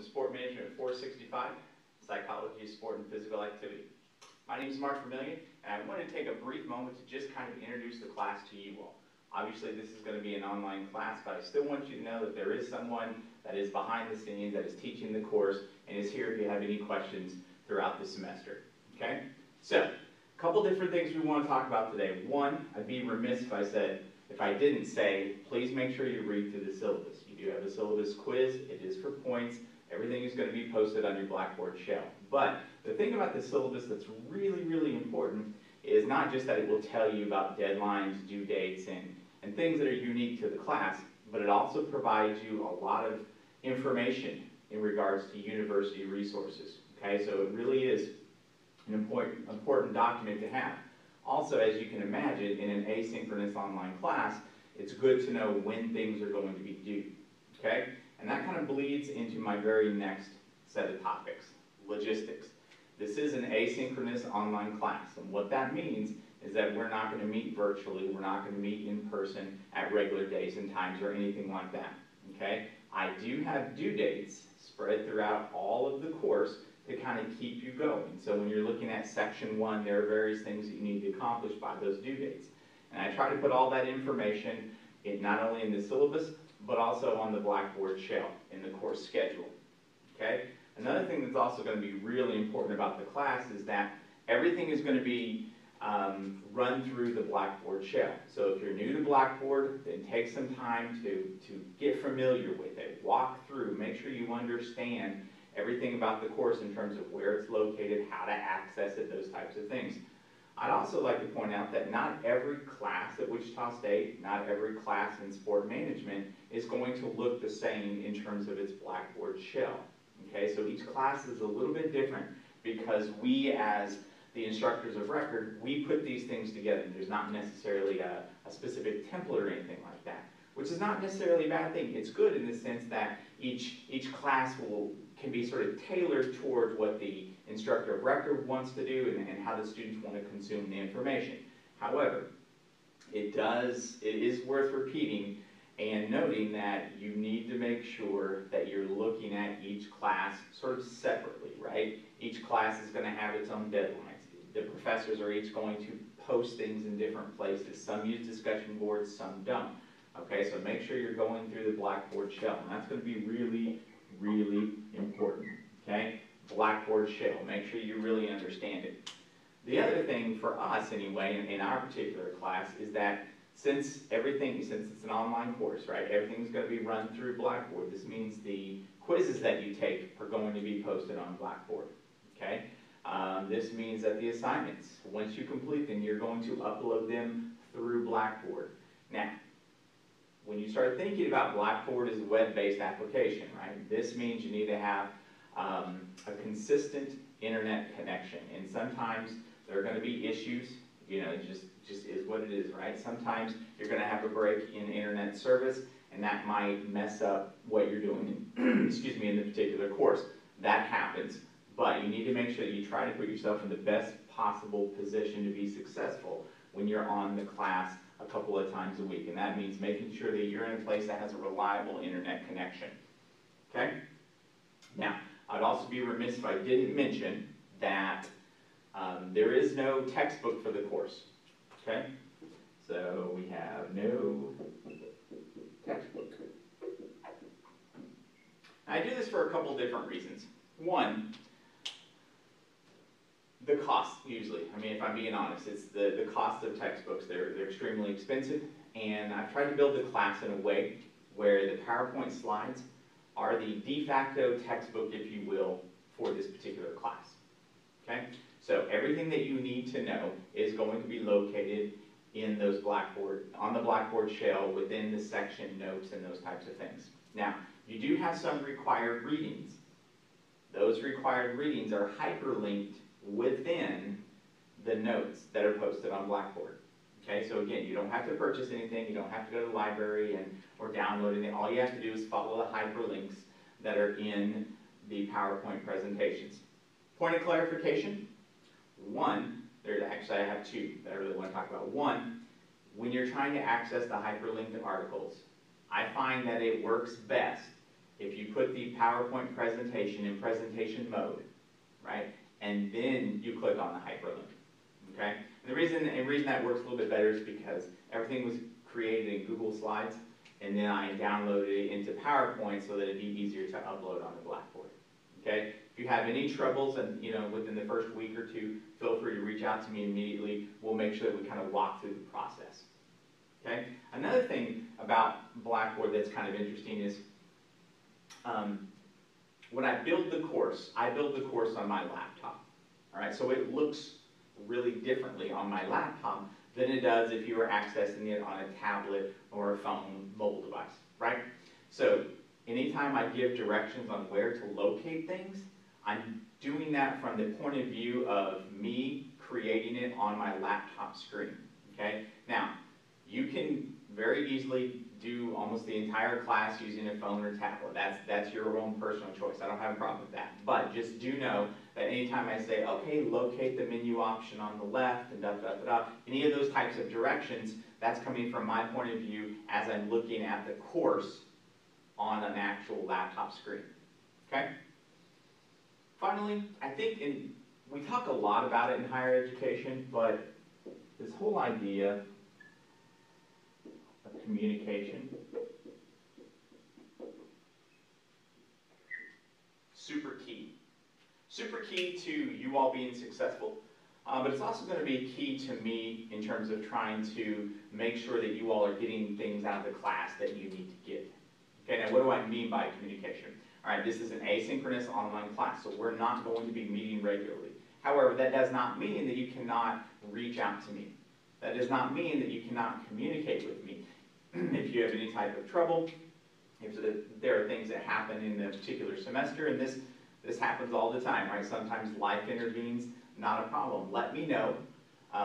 to Sport Management 465, Psychology of Sport and Physical Activity. My name is Mark Vermillion, and I want to take a brief moment to just kind of introduce the class to you all. Obviously, this is going to be an online class, but I still want you to know that there is someone that is behind the scenes, that is teaching the course, and is here if you have any questions throughout the semester. Okay? So, a couple different things we want to talk about today. One, I'd be remiss if I didn't say, please make sure you read through the syllabus. You do have a syllabus quiz. It is for points. Everything is going to be posted on your Blackboard shell. But the thing about the syllabus that's really, really important is not just that it will tell you about deadlines, due dates, and things that are unique to the class, but it also provides you a lot of information in regards to university resources. Okay, so it really is an important document to have. Also, as you can imagine, in an asynchronous online class, it's good to know when things are going to be due. Okay? And that kind of bleeds into my very next set of topics, logistics. This is an asynchronous online class, and what that means is that we're not going to meet virtually, we're not going to meet in person at regular days and times or anything like that. Okay? I do have due dates spread throughout all of the course to kind of keep you going. So when you're looking at section 1, there are various things that you need to accomplish by those due dates. And I try to put all that information not only in the syllabus, but also on the Blackboard shell in the course schedule. Okay? Another thing that's also going to be really important about the class is that everything is going to be run through the Blackboard shell. So if you're new to Blackboard, then take some time to get familiar with it, walk through, make sure you understand everything about the course in terms of where it's located, how to access it, those types of things. I'd also like to point out that not every class at Wichita State, not every class in sport management is going to look the same in terms of its Blackboard shell. Okay, so each class is a little bit different because we, as the instructors of record, we put these things together. There's not necessarily a specific template or anything like that, which is not necessarily a bad thing. It's good in the sense that each class can be sort of tailored towards what the instructor of record wants to do and how the students want to consume the information. However, it is worth repeating and noting that you need to make sure that you're looking at each class sort of separately, right? Each class is going to have its own deadlines. The professors are each going to post things in different places. Some use discussion boards, some don't. Okay, so make sure you're going through the Blackboard shell, and that's going to be really, really important. Okay, Blackboard shell. Make sure you really understand it. The other thing for us, anyway, in our particular class, is that since it's an online course, right, everything's going to be run through Blackboard. This means the quizzes that you take are going to be posted on Blackboard. Okay, this means that the assignments, once you complete them, you're going to upload them through Blackboard. Now, when you start thinking about Blackboard as a web-based application, right, this means you need to have a consistent internet connection. And sometimes there are going to be issues, you know, it just is what it is, right? Sometimes you're going to have a break in internet service, and that might mess up what you're doing in, excuse me, in the particular course. That happens, but you need to make sure that you try to put yourself in the best possible position to be successful when you're on the class a couple of times a week, and that means making sure that you're in a place that has a reliable internet connection. Okay? Now, I'd also be remiss if I didn't mention that there is no textbook for the course. Okay? So we have no textbook. I do this for a couple different reasons. One, the cost, usually. I mean, if I'm being honest, it's the cost of textbooks. They're extremely expensive, and I've tried to build the class in a way where the PowerPoint slides are the de facto textbook, if you will, for this particular class. Okay? So everything that you need to know is going to be located in those on the Blackboard shell within the section notes and those types of things. Now, you do have some required readings. Those required readings are hyperlinked within the notes that are posted on Blackboard. Okay, so again, you don't have to purchase anything, you don't have to go to the library or download anything. All you have to do is follow the hyperlinks that are in the PowerPoint presentations. Point of clarification, one, actually I have two that I really want to talk about. One, when you're trying to access the hyperlinked articles, I find that it works best if you put the PowerPoint presentation in presentation mode, right, and then you click on the hyperlink, okay? And the reason that works a little bit better is because everything was created in Google Slides, and then I downloaded it into PowerPoint so that it'd be easier to upload on the Blackboard, okay? If you have any troubles, and within the first week or two, feel free to reach out to me immediately. We'll make sure that we kind of walk through the process, okay? Another thing about Blackboard that's kind of interesting is when I build the course on my laptop, all right? So it looks really differently on my laptop than it does if you were accessing it on a tablet or a phone mobile device, right? So anytime I give directions on where to locate things, I'm doing that from the point of view of me creating it on my laptop screen, okay? Now, you can very easily do almost the entire class using a phone or tablet. That's your own personal choice. I don't have a problem with that. But just do know that anytime I say, okay, locate the menu option on the left and any of those types of directions, that's coming from my point of view as I'm looking at the course on an actual laptop screen, okay? Finally, I think we talk a lot about it in higher education, but this whole idea of communication, super key. Super key to you all being successful, but it's also going to be key to me in terms of trying to make sure that you all are getting things out of the class that you need to get. Okay, now what do I mean by communication? All right, this is an asynchronous online class, so we're not going to be meeting regularly. However, that does not mean that you cannot reach out to me. That does not mean that you cannot communicate with me. If you have any type of trouble, if there are things that happen in a particular semester, and this happens all the time, right? Sometimes life intervenes, not a problem. Let me know.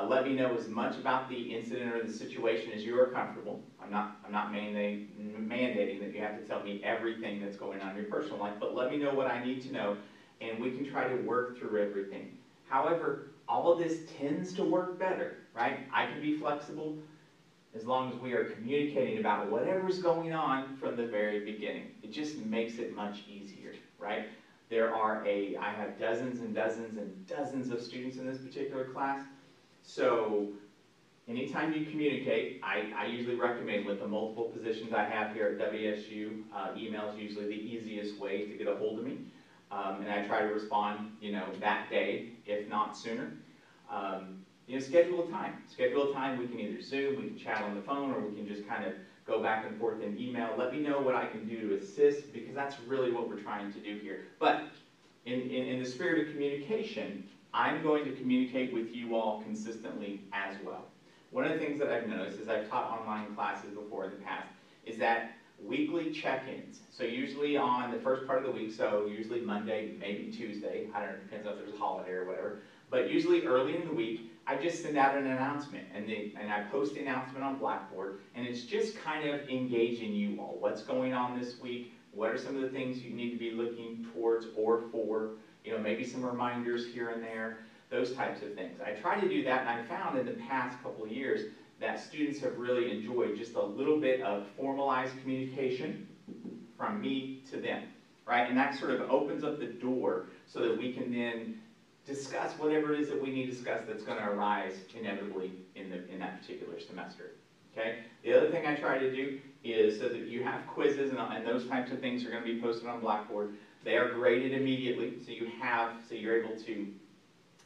Let me know as much about the incident or the situation as you are comfortable. I'm not mandating that you have to tell me everything that's going on in your personal life, but let me know what I need to know, and we can try to work through everything. However, all of this tends to work better, right? I can be flexible as long as we are communicating about whatever's going on from the very beginning. It just makes it much easier, right? I have dozens and dozens and dozens of students in this particular class. So anytime you communicate, I usually recommend with the multiple positions I have here at WSU, email is usually the easiest way to get a hold of me. And I try to respond, that day, if not sooner. Schedule a time. Schedule a time. We can either Zoom, we can chat on the phone, or we can just kind of go back and forth in email. Let me know what I can do to assist, because that's really what we're trying to do here. But in the spirit of communication, I'm going to communicate with you all consistently as well. One of the things that I've noticed is I've taught online classes before in the past, is that weekly check-ins. So usually on the first part of the week, so usually Monday, maybe Tuesday, I don't know, it depends if there's a holiday or whatever, but usually early in the week, I just send out an announcement, and I post the announcement on Blackboard, and it's just kind of engaging you all. What's going on this week? What are some of the things you need to be looking towards or for? Maybe some reminders here and there, those types of things. I try to do that, and I found in the past couple of years that students have really enjoyed just a little bit of formalized communication from me to them, right? And that sort of opens up the door so that we can then discuss whatever it is that we need to discuss that's going to arise inevitably in that particular semester, okay? The other thing I try to do is so that you have quizzes and those types of things are going to be posted on Blackboard. They are graded immediately, so you're able to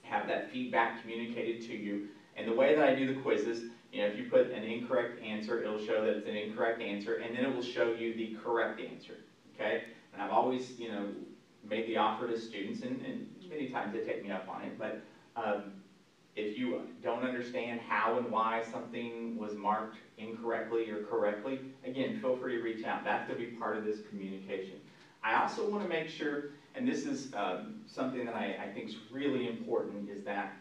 have that feedback communicated to you. And the way that I do the quizzes, if you put an incorrect answer, it'll show that it's an incorrect answer, and then it will show you the correct answer, okay? And I've always, made the offer to students, and many times they take me up on it, but if you don't understand how and why something was marked incorrectly or correctly, again, feel free to reach out. That's going to be part of this communication. I also want to make sure, and this is something that I think is really important, is that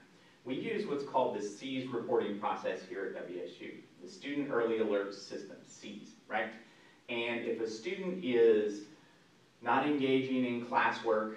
we use what's called the SEAS reporting process here at WSU, the Student Early Alert System, SEAS, right? And if a student is not engaging in classwork,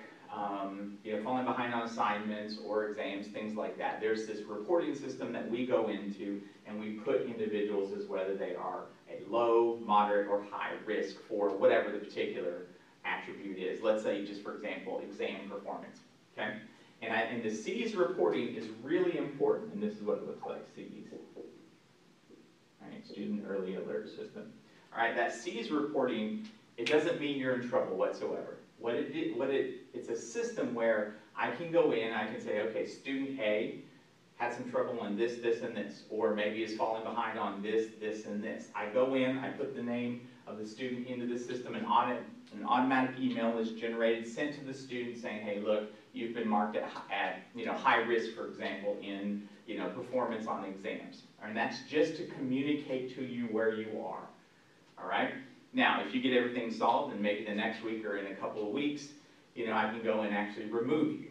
falling behind on assignments or exams, things like that, there's this reporting system that we go into, and we put individuals as whether they are a low, moderate, or high risk for whatever the particular attribute is. Let's say, just for example, exam performance, okay? And the C's reporting is really important, and this is what it looks like, C's. All right, Student Early Alert System. All right, that C's reporting, it doesn't mean you're in trouble whatsoever. It's a system where I can go in, I can say, okay, student A had some trouble on this, this, and this, or maybe is falling behind on this, this, and this. I go in, I put the name of the student into the system, and an automatic email is generated, sent to the student saying, hey, look, you've been marked at high risk, for example, in performance on exams. And that's just to communicate to you where you are. All right? Now, if you get everything solved, and maybe the next week or in a couple of weeks, I can go and actually remove you,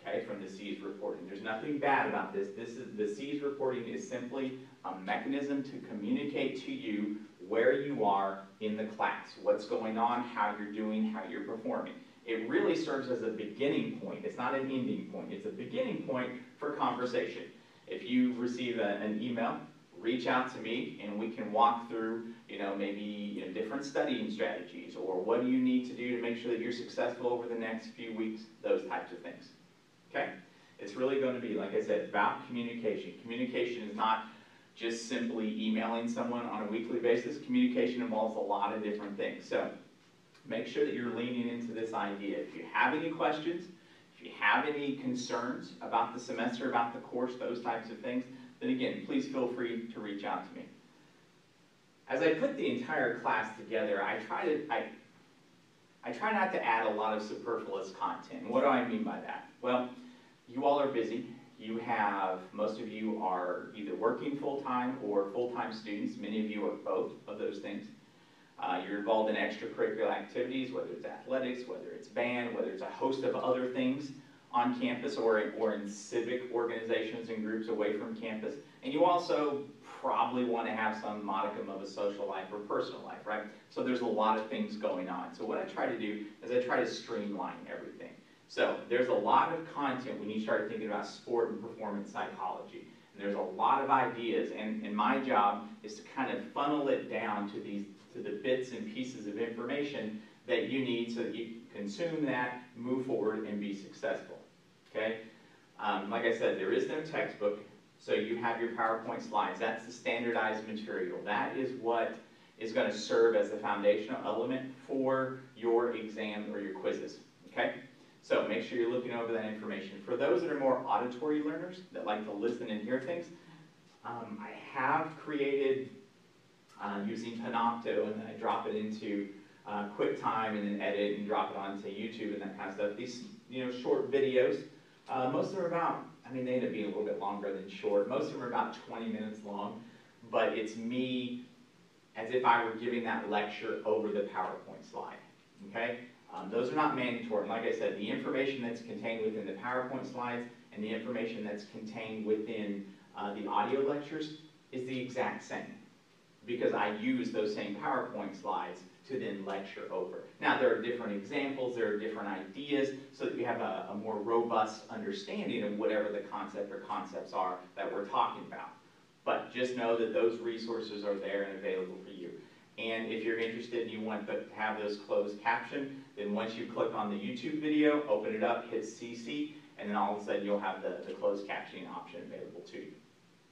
okay, from the C's reporting. There's nothing bad about this. The C's reporting is simply a mechanism to communicate to you where you are in the class, what's going on, how you're doing, how you're performing. It really serves as a beginning point. It's not an ending point. It's a beginning point for conversation. If you receive an email, reach out to me and we can walk through, maybe different studying strategies, or what do you need to do to make sure that you're successful over the next few weeks, those types of things. Okay? It's really going to be, like I said, about communication. Communication is not just simply emailing someone on a weekly basis. Communication involves a lot of different things. So make sure that you're leaning into this idea. If you have any questions, if you have any concerns about the semester, about the course, those types of things, then again, please feel free to reach out to me. As I put the entire class together, I try not to add a lot of superfluous content. And what do I mean by that? Well, you all are busy. Most of you are either working full-time or full-time students. Many of you are both of those things. You're involved in extracurricular activities, whether it's athletics, whether it's band, whether it's a host of other things on campus or in civic organizations and groups away from campus. And you also probably want to have some modicum of a social life or personal life, right? So there's a lot of things going on. So what I try to do is I try to streamline everything. So there's a lot of content when you start thinking about sport and performance psychology. And there's a lot of ideas, and my job is to kind of funnel it down to the bits and pieces of information that you need so that you can consume that, move forward, and be successful. Okay? Like I said, there is no textbook, so you have your PowerPoint slides. That's the standardized material. That is what is going to serve as the foundational element for your exam or your quizzes. Okay? So make sure you're looking over that information. For those that are more auditory learners that like to listen and hear things, I have created, using Panopto, and then I drop it into QuickTime and then edit and drop it onto YouTube and that kind of stuff. These short videos, most of them are about, they end up being a little bit longer than short. Most of them are about 20 minutes long, but it's me as if I were giving that lecture over the PowerPoint slide. Okay? Those are not mandatory. And like I said, the information that's contained within the PowerPoint slides and the information that's contained within the audio lectures is the exact same, because I use those same PowerPoint slides to then lecture over. Now, there are different examples, there are different ideas, so that you have a more robust understanding of whatever the concept or concepts are that we're talking about. But just know that those resources are there and available for you. And if you're interested and you want to have those closed caption, then once you click on the YouTube video, open it up, hit CC, and then all of a sudden you'll have the closed captioning option available to you.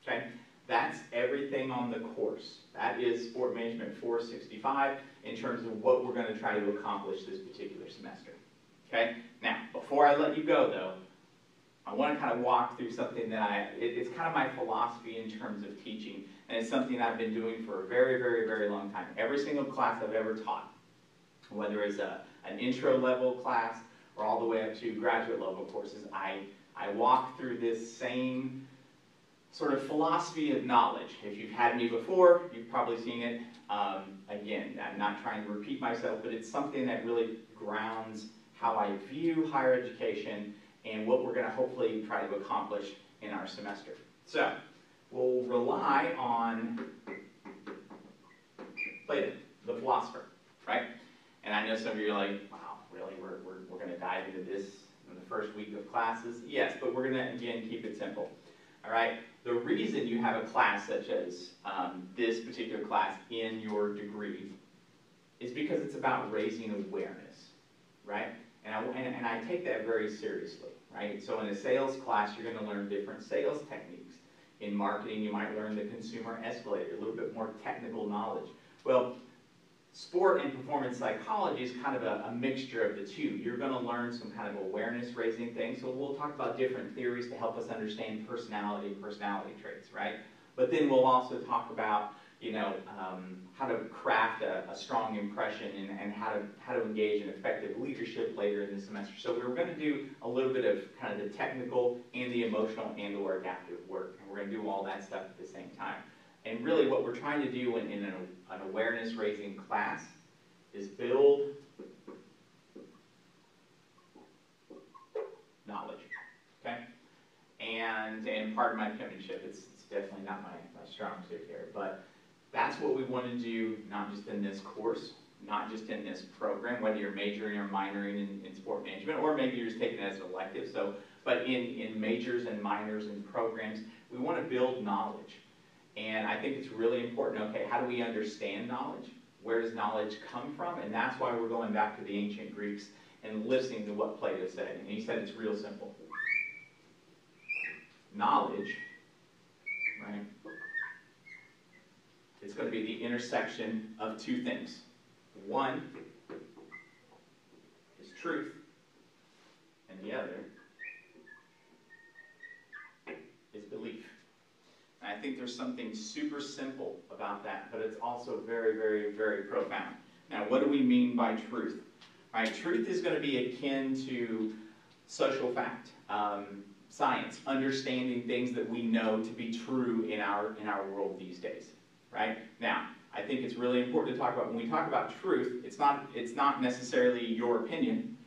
Okay? That's everything on the course. That is Sport Management 465 in terms of what we're going to try to accomplish this particular semester. Okay? Now, before I let you go, though, I want to kind of walk through something that it's kind of my philosophy in terms of teaching, and it's something I've been doing for a very, very, very long time. Every single class I've ever taught, whether it's an intro level class or all the way up to graduate level courses, I walk through this same sort of philosophy of knowledge. If you've had me before, you've probably seen it. Again, I'm not trying to repeat myself, but it's something that really grounds how I view higher education and what we're going to hopefully try to accomplish in our semester. So, we'll rely on Plato, the philosopher, right? And I know some of you are like, wow, really, we're going to dive into this in the first week of classes? Yes, but we're going to, again, keep it simple. All right? The reason you have a class such as this particular class in your degree is because it's about raising awareness. right? And I take that very seriously, right? So in a sales class, you're going to learn different sales techniques. In marketing, you might learn the consumer escalator, a little bit more technical knowledge. Well, sport and performance psychology is kind of a mixture of the two. You're going to learn some kind of awareness-raising things. So we'll talk about different theories to help us understand personality traits, right? But then we'll also talk about, you know, how to craft a strong impression and how to engage in effective leadership later in the semester. So we're going to do a little bit of kind of the technical and the emotional and or adaptive work. And we're going to do all that stuff at the same time. And really what we're trying to do in an awareness-raising class is build knowledge, okay? And pardon my penmanship, it's definitely not my strong suit here, but that's what we want to do, not just in this course, not just in this program, whether you're majoring or minoring in sport management, or maybe you're just taking it as an elective, but in majors and minors and programs, we want to build knowledge. And I think it's really important, okay, how do we understand knowledge? Where does knowledge come from? And that's why we're going back to the ancient Greeks and listening to what Plato said. And he said it's real simple. Knowledge, right? It's going to be the intersection of two things. One is truth, and the other is belief. And I think there's something super simple about that, but it's also very, very, very profound. Now, what do we mean by truth? All right, truth is going to be akin to social fact, science, understanding things that we know to be true in our world these days. Right? Now, I think it's really important to talk about, when we talk about truth, it's not necessarily your opinion.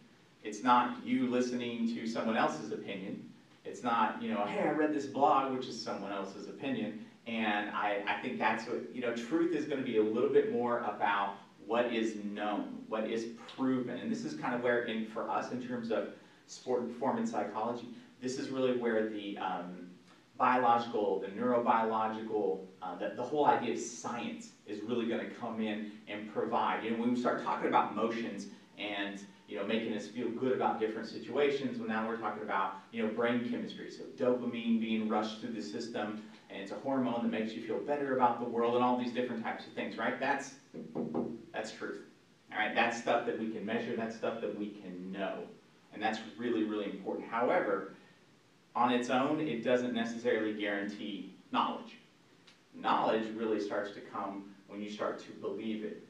It's not you listening to someone else's opinion. It's not, you know, hey, I read this blog, which is someone else's opinion, and I think that's what, you know, truth is going to be a little bit more about what is known, what is proven. And this is kind of where, for us, in terms of sport and performance psychology, this is really where the biological, the neurobiological, the whole idea of science is really going to come in and provide. You know, when we start talking about motions and, you know, making us feel good about different situations, well, now we're talking about, you know, brain chemistry. So dopamine being rushed through the system, and it's a hormone that makes you feel better about the world and all these different types of things, right? That's truth. All right, that's stuff that we can measure, that's stuff that we can know. And that's really, really important. However, on its own, it doesn't necessarily guarantee knowledge. Knowledge really starts to come when you start to believe it.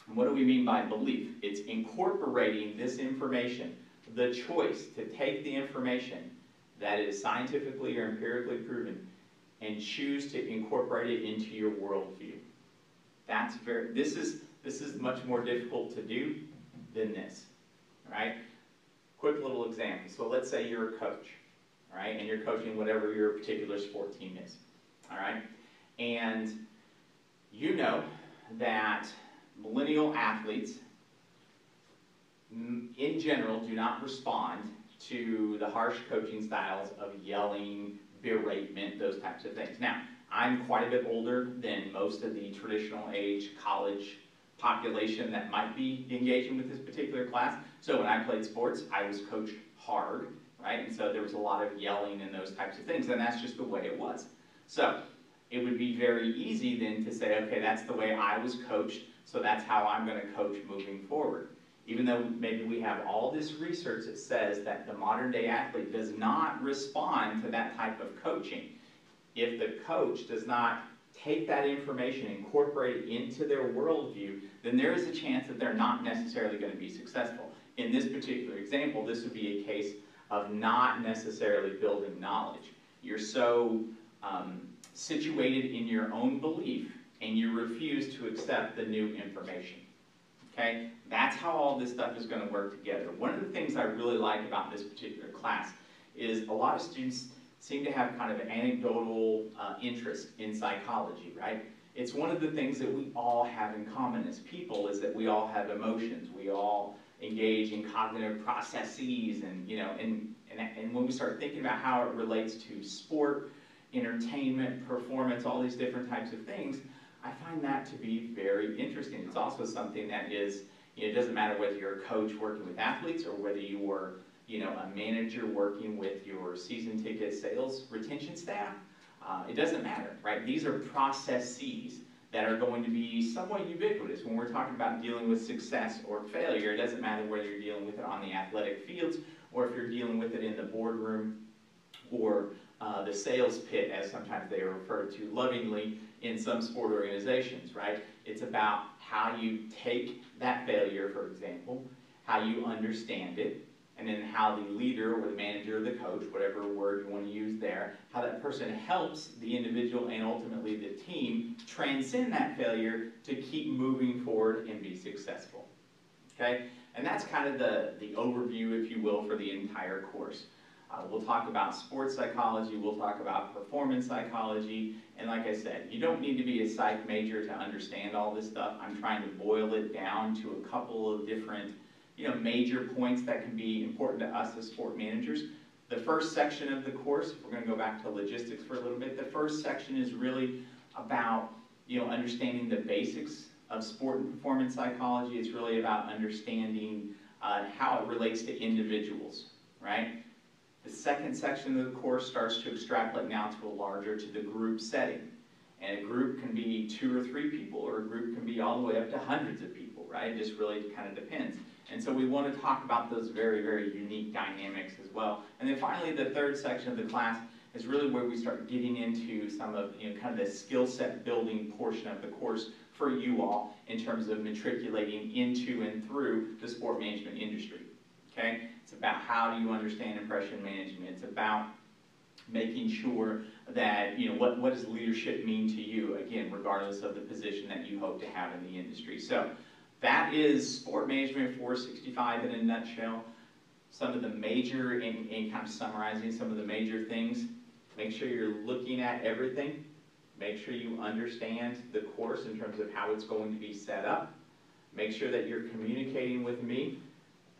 And what do we mean by belief? It's incorporating this information, the choice to take the information that is scientifically or empirically proven and choose to incorporate it into your worldview. This is much more difficult to do than this, right? Quick little example. So let's say you're a coach. Right, and you're coaching whatever your particular sport team is, all right? And you know that millennial athletes, in general, do not respond to the harsh coaching styles of yelling, beratement, those types of things. Now, I'm quite a bit older than most of the traditional age college population that might be engaging with this particular class. So when I played sports, I was coached hard. Right? And so there was a lot of yelling and those types of things, and that's just the way it was. So it would be very easy then to say, okay, that's the way I was coached, so that's how I'm going to coach moving forward. Even though maybe we have all this research that says that the modern day athlete does not respond to that type of coaching. If the coach does not take that information and incorporate it into their worldview, then there is a chance that they're not necessarily going to be successful. In this particular example, this would be a case of not necessarily building knowledge. You're so situated in your own belief, and you refuse to accept the new information. Okay? That's how all this stuff is going to work together. One of the things I really like about this particular class is a lot of students seem to have kind of an anecdotal interest in psychology, right? It's one of the things that we all have in common as people, is that we all have emotions. We all engage in cognitive processes, and you know, and when we start thinking about how it relates to sport, entertainment, performance, all these different types of things, I find that to be very interesting. It's also something that is It doesn't matter whether you're a coach working with athletes or whether you are, a manager working with your season ticket sales retention staff. It doesn't matter, right? These are processes that are going to be somewhat ubiquitous when we're talking about dealing with success or failure. It doesn't matter whether you're dealing with it on the athletic fields or if you're dealing with it in the boardroom or the sales pit, as sometimes they are referred to lovingly in some sport organizations, right? It's about how you take that failure, for example, how you understand it, and then how the leader or the manager or the coach, whatever word you want to use there, how that person helps the individual and ultimately the team transcend that failure to keep moving forward and be successful. Okay? And that's kind of the overview, if you will, for the entire course. We'll talk about sports psychology, we'll talk about performance psychology, and like I said, you don't need to be a psych major to understand all this stuff. I'm trying to boil it down to a couple of different major points that can be important to us as sport managers. The first section of the course, if we're going to go back to logistics for a little bit, the first section is really about understanding the basics of sport and performance psychology. It's really about understanding how it relates to individuals, right? The second section of the course starts to extrapolate now to the group setting. And a group can be 2 or 3 people, or a group can be all the way up to hundreds of people, right? It just really kind of depends. And so we want to talk about those very, very unique dynamics as well. And then finally, the third section of the class is really where we start getting into some of kind of the skill set building portion of the course for you all in terms of matriculating into and through the sport management industry. Okay? It's about how do you understand impression management. It's about making sure that, what does leadership mean to you, again, regardless of the position that you hope to have in the industry. So that is Sport Management 465 in a nutshell. Some of the major, in kind of summarizing some of the major things, make sure you're looking at everything. Make sure you understand the course in terms of how it's going to be set up. Make sure that you're communicating with me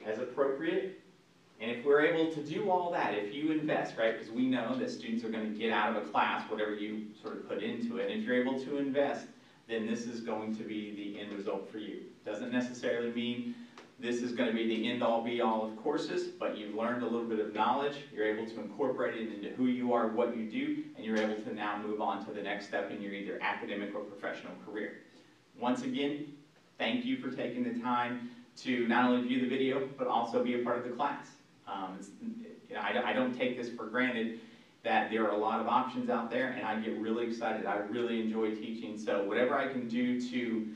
as appropriate. And if we're able to do all that, if you invest, right, because we know that students are going to get out of a class whatever you sort of put into it. And if you're able to invest, then this is going to be the end result for you. Doesn't necessarily mean this is going to be the end-all be-all of courses, but you've learned a little bit of knowledge, you're able to incorporate it into who you are, what you do, and you're able to now move on to the next step in your either academic or professional career. Once again, thank you for taking the time to not only view the video, but also be a part of the class. I don't take this for granted that there are a lot of options out there, and I get really excited. I really enjoy teaching, so whatever I can do to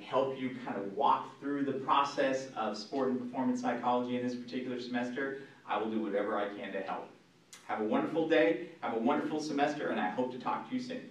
help you kind of walk through the process of sport and performance psychology in this particular semester, I will do whatever I can to help. Have a wonderful day, have a wonderful semester, and I hope to talk to you soon.